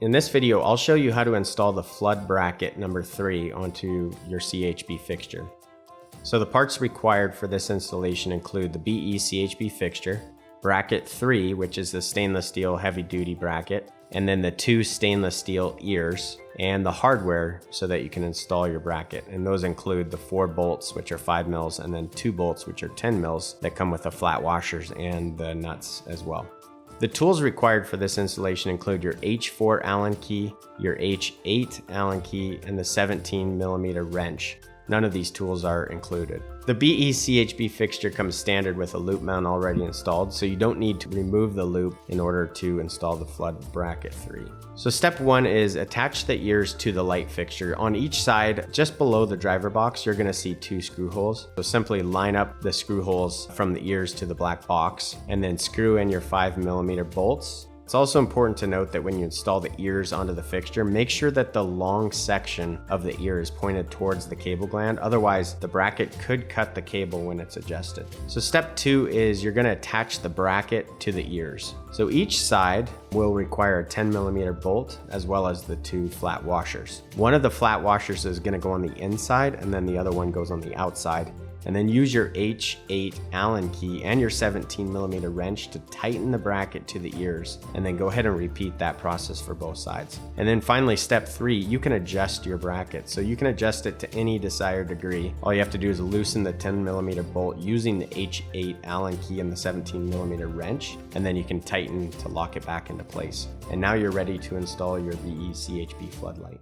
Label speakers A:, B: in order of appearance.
A: In this video, I'll show you how to install the flood bracket number 3 onto your CHP fixture. So the parts required for this installation include the BE CHP fixture, bracket 3, which is the stainless steel heavy duty bracket, and then the 2 stainless steel ears, and the hardware so that you can install your bracket. And those include the 4 bolts, which are 5 mils, and then 2 bolts, which are 10 mils, that come with the flat washers and the nuts as well. The tools required for this installation include your H4 Allen key, your H8 Allen key, and the 17mm wrench. None of these tools are included. The BE CHP fixture comes standard with a loop mount already installed, so you don't need to remove the loop in order to install the flood bracket 3. So step 1 is attach the ears to the light fixture. On each side, just below the driver box, you're going to see 2 screw holes. So simply line up the screw holes from the ears to the black box and then screw in your 5mm bolts. It's also important to note that when you install the ears onto the fixture, make sure that the long section of the ear is pointed towards the cable gland. Otherwise, the bracket could cut the cable when it's adjusted. So step 2 is you're going to attach the bracket to the ears. So each side will require a 10mm bolt as well as the 2 flat washers. One of the flat washers is going to go on the inside and then the other one goes on the outside. And then use your H8 Allen key and your 17mm wrench to tighten the bracket to the ears, and then go ahead and repeat that process for both sides. And then finally, step 3, you can adjust your bracket. So you can adjust it to any desired degree. All you have to do is loosen the 10mm bolt using the H8 Allen key and the 17mm wrench, and then you can tighten to lock it back into place. And now you're ready to install your BE CHP floodlight.